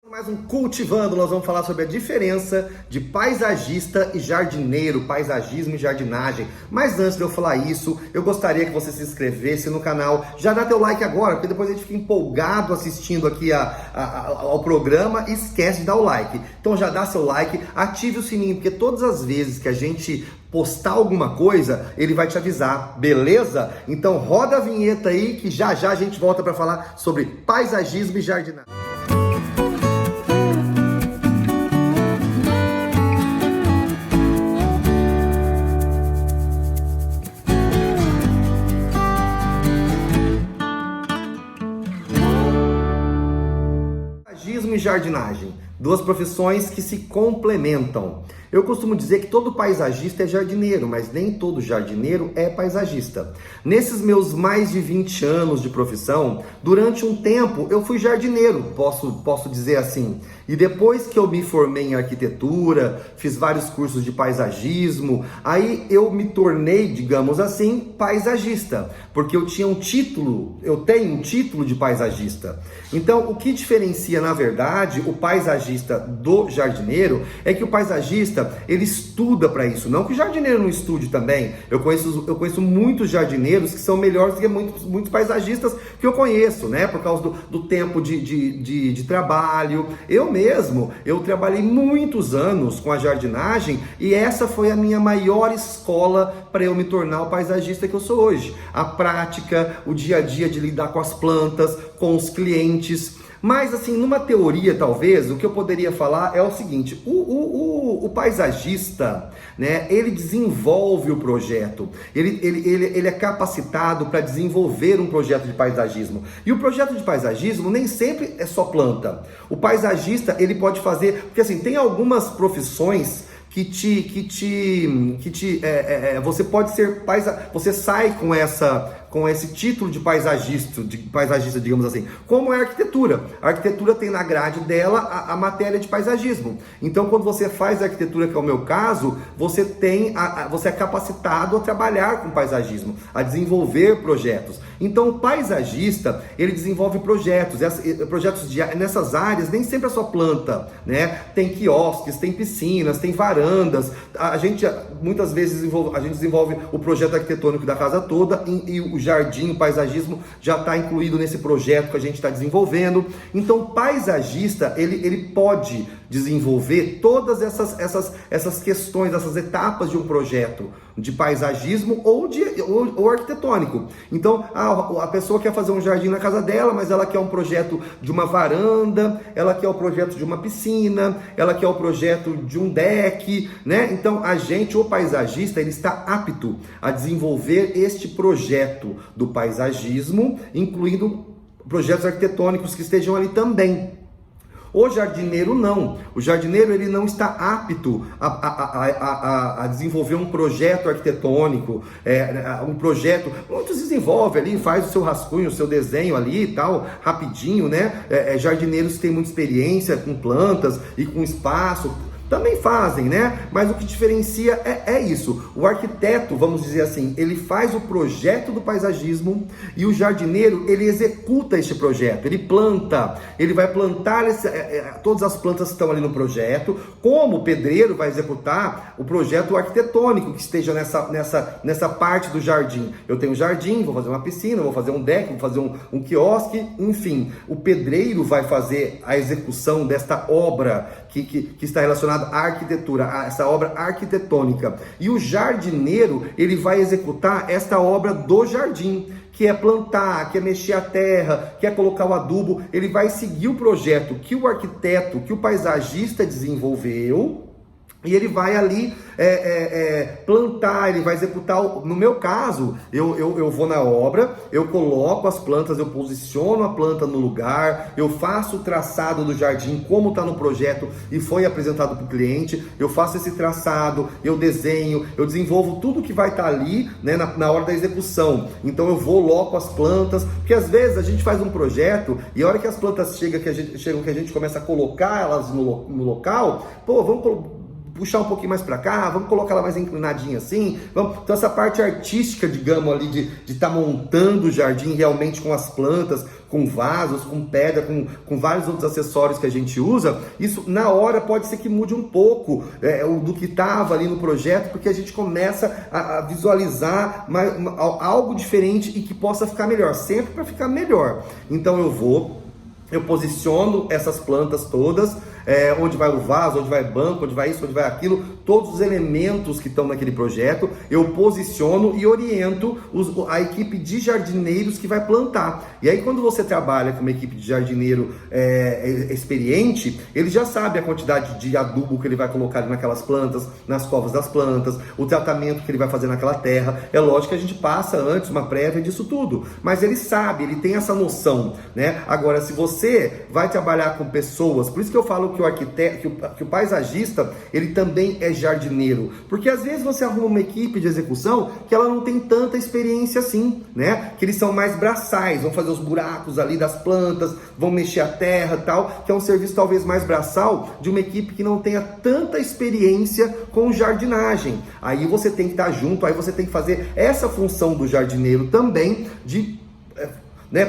Mais um Cultivando, nós vamos falar sobre a diferença de paisagista e jardineiro, paisagismo e jardinagem. Mas antes de eu falar isso, eu gostaria que você se inscrevesse no canal. Já dá teu like agora, porque depois a gente fica empolgado assistindo aqui ao programa e esquece de dar o like. Então já dá seu like, ative o sininho, porque todas as vezes que a gente postar alguma coisa, ele vai te avisar, beleza? Então roda a vinheta aí que já a gente volta para falar sobre paisagismo e jardinagem. Paisagismo e jardinagem, duas profissões que se complementam. Eu costumo dizer que todo paisagista é jardineiro, mas nem todo jardineiro é paisagista. Nesses meus mais de 20 anos de profissão, durante um tempo eu fui jardineiro, posso dizer assim. E depois que eu me formei em arquitetura, fiz vários cursos de paisagismo, aí eu me tornei, digamos assim, paisagista, porque eu tenho um título de paisagista. Então, o que diferencia, na verdade, o paisagista do jardineiro é que o paisagista ele estuda para isso, não que o jardineiro não estude também. Eu conheço muitos jardineiros que são melhores do que muitos paisagistas que eu conheço, né? Por causa do tempo de trabalho. Eu trabalhei muitos anos com a jardinagem e essa foi a minha maior escola para eu me tornar o paisagista que eu sou hoje. A prática, o dia a dia de lidar com as plantas, com os clientes. Mas assim, numa teoria talvez, o que eu poderia falar é o seguinte: o paisagista, né, ele desenvolve o projeto, ele é capacitado para desenvolver um projeto de paisagismo. E o projeto de paisagismo nem sempre é só planta. O paisagista, ele pode fazer, porque assim, tem algumas profissões você pode ser você sai com esse título de paisagista, digamos assim, como é a arquitetura. A arquitetura tem na grade dela a matéria de paisagismo. Então, quando você faz a arquitetura, que é o meu caso, você é capacitado a trabalhar com paisagismo, a desenvolver projetos. Então, o paisagista, ele desenvolve projetos nessas áreas, nem sempre é só planta, né? Tem quiosques, tem piscinas, tem varandas. A gente muitas vezes desenvolve o projeto arquitetônico da casa toda e o jardim, o paisagismo já está incluído nesse projeto que a gente está desenvolvendo. Então, o paisagista, ele pode desenvolver todas essas questões, essas etapas de um projeto de paisagismo ou arquitetônico. Então, a pessoa quer fazer um jardim na casa dela, mas ela quer um projeto de uma varanda, ela quer o projeto de uma piscina, ela quer o projeto de um deck, né? Então, o paisagista, ele está apto a desenvolver este projeto do paisagismo, incluindo projetos arquitetônicos que estejam ali também. O jardineiro não. O jardineiro, ele não está apto a desenvolver um projeto arquitetônico, um projeto. Muitos desenvolvem ali, faz o seu rascunho, o seu desenho ali e tal, rapidinho, né? Jardineiros que têm muita experiência com plantas e com espaço também fazem, né? Mas o que diferencia é isso. O arquiteto, vamos dizer assim, ele faz o projeto do paisagismo e o jardineiro, ele executa este projeto, ele planta, ele vai plantar todas as plantas que estão ali no projeto, como o pedreiro vai executar o projeto arquitetônico que esteja nessa parte do jardim. Eu tenho um jardim, vou fazer uma piscina, vou fazer um deck, vou fazer um quiosque, enfim. O pedreiro vai fazer a execução desta obra que está relacionada à arquitetura, essa obra arquitetônica. E o jardineiro, ele vai executar esta obra do jardim, que é plantar, que é mexer a terra, que é colocar o adubo. Ele vai seguir o projeto que o arquiteto, que o paisagista desenvolveu, e ele vai ali plantar, ele vai executar. No meu caso, eu vou na obra, eu coloco as plantas, eu posiciono a planta no lugar, eu faço o traçado do jardim como está no projeto e foi apresentado para o cliente, eu faço esse traçado, eu desenho, eu desenvolvo tudo que vai estar ali, né, na hora da execução. Então eu vou loco as plantas, porque às vezes a gente faz um projeto e a hora que as plantas chegam que a gente começa a colocar elas no local, vamos puxar um pouquinho mais para cá, vamos colocar ela mais inclinadinha assim, vamos. Então essa parte artística, digamos ali, de estar montando o jardim realmente com as plantas, com vasos, com pedra, com vários outros acessórios que a gente usa, isso na hora pode ser que mude um pouco do que estava ali no projeto, porque a gente começa a visualizar algo diferente e que possa ficar melhor, sempre para ficar melhor. Então eu posiciono essas plantas todas, onde vai o vaso, onde vai banco, onde vai isso, onde vai aquilo, todos os elementos que estão naquele projeto, eu posiciono e oriento a equipe de jardineiros que vai plantar. E aí quando você trabalha com uma equipe de jardineiro experiente, ele já sabe a quantidade de adubo que ele vai colocar ali naquelas plantas, nas covas das plantas, o tratamento que ele vai fazer naquela terra. É lógico que a gente passa antes uma prévia disso tudo, mas ele sabe, ele tem essa noção, né? Agora, se você vai trabalhar com pessoas, por isso que eu falo que o arquiteto, que o paisagista, ele também é jardineiro, porque às vezes você arruma uma equipe de execução que ela não tem tanta experiência assim, né? Que eles são mais braçais, vão fazer os buracos ali das plantas, vão mexer a terra e tal, que é um serviço talvez mais braçal de uma equipe que não tenha tanta experiência com jardinagem. Aí você tem que estar junto, aí você tem que fazer essa função do jardineiro também de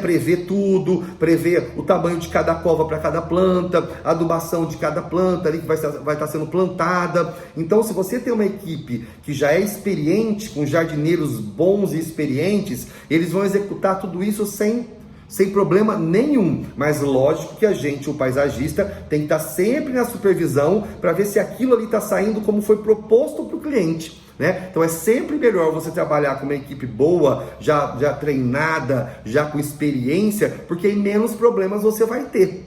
prever tudo, prever o tamanho de cada cova para cada planta, a adubação de cada planta ali que vai estar sendo plantada. Então, se você tem uma equipe que já é experiente, com jardineiros bons e experientes, eles vão executar tudo isso sem problema nenhum. Mas lógico que a gente, o paisagista, tem que estar sempre na supervisão para ver se aquilo ali está saindo como foi proposto para o cliente, né? Então é sempre melhor você trabalhar com uma equipe boa, já treinada, já com experiência, porque aí menos problemas você vai ter.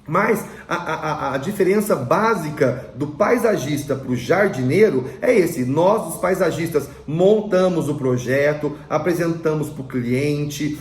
Mas a diferença básica do paisagista para o jardineiro é esse: nós, os paisagistas, montamos o projeto, apresentamos para o cliente,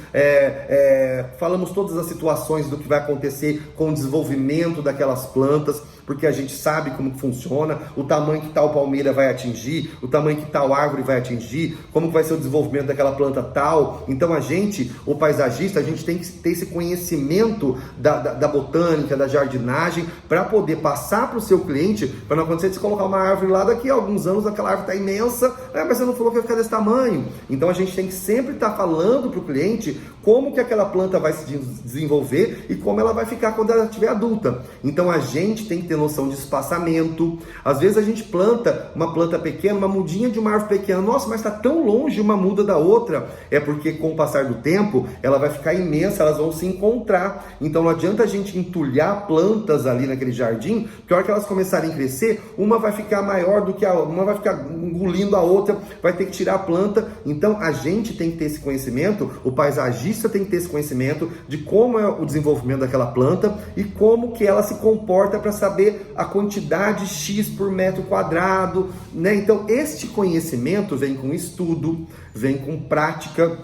falamos todas as situações do que vai acontecer com o desenvolvimento daquelas plantas, porque a gente sabe como funciona, o tamanho que tal palmeira vai atingir, o tamanho que tal árvore vai atingir, como vai ser o desenvolvimento daquela planta tal. Então a gente, o paisagista, a gente tem que ter esse conhecimento da botânica, da jardinagem, para poder passar para o seu cliente, para não acontecer de você colocar uma árvore lá, daqui a alguns anos aquela árvore está imensa, mas você não falou que vai ficar desse tamanho. Então a gente tem que sempre estar falando para o cliente como que aquela planta vai se desenvolver e como ela vai ficar quando ela estiver adulta. Então a gente tem que ter noção de espaçamento. Às vezes a gente planta uma planta pequena, uma mudinha de uma árvore pequena, nossa, mas está tão longe uma muda da outra. É porque com o passar do tempo ela vai ficar imensa, elas vão se encontrar. Então não adianta a gente entulhar plantas ali naquele jardim, porque a hora que elas começarem a crescer, uma vai ficar maior do que a outra, uma vai ficar engolindo a outra, vai ter que tirar a planta. Então a gente tem que ter esse conhecimento, o paisagista tem que ter esse conhecimento de como é o desenvolvimento daquela planta e como que ela se comporta para saber a quantidade X por metro quadrado, né? Então este conhecimento vem com estudo, vem com prática,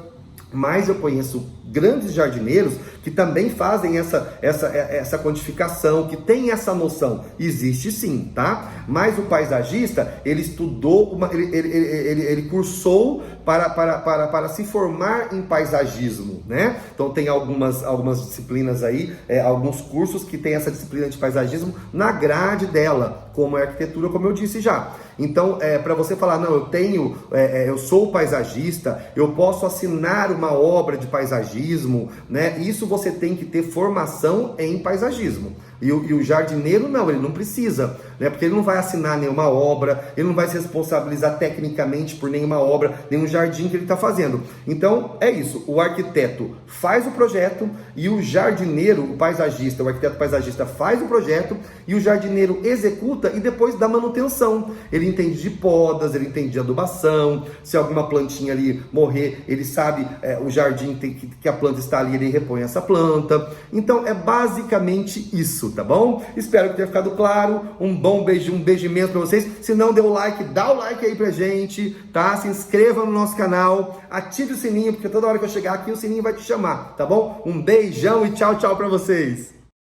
mas eu conheço grandes jardineiros que também fazem essa quantificação, que tem essa noção. Existe sim, tá? Mas o paisagista, ele estudou, ele cursou para se formar em paisagismo, né? Então tem algumas disciplinas aí, alguns cursos que tem essa disciplina de paisagismo na grade dela, como é arquitetura, como eu disse já. Então, para você falar, não, eu sou paisagista, eu posso assinar uma obra de paisagismo, né? Isso você tem que ter formação em paisagismo. E o jardineiro não, ele não precisa, né? Porque ele não vai assinar nenhuma obra, ele não vai se responsabilizar tecnicamente por nenhuma obra, nenhum jardim que ele está fazendo. Então é isso, o arquiteto faz o projeto e o jardineiro, o paisagista, o arquiteto paisagista faz o projeto e o jardineiro executa e depois dá manutenção. Ele entende de podas, ele entende de adubação, se alguma plantinha ali morrer, ele sabe o jardim que a planta está ali, ele repõe essa planta. Então é basicamente isso, tá bom? Espero que tenha ficado claro. Um bom beijo, um beijo imenso pra vocês. Se não deu like, dá o like aí pra gente, tá? Se inscreva no nosso canal, ative o sininho, porque toda hora que eu chegar aqui o sininho vai te chamar, tá bom? Um beijão e tchau, tchau pra vocês.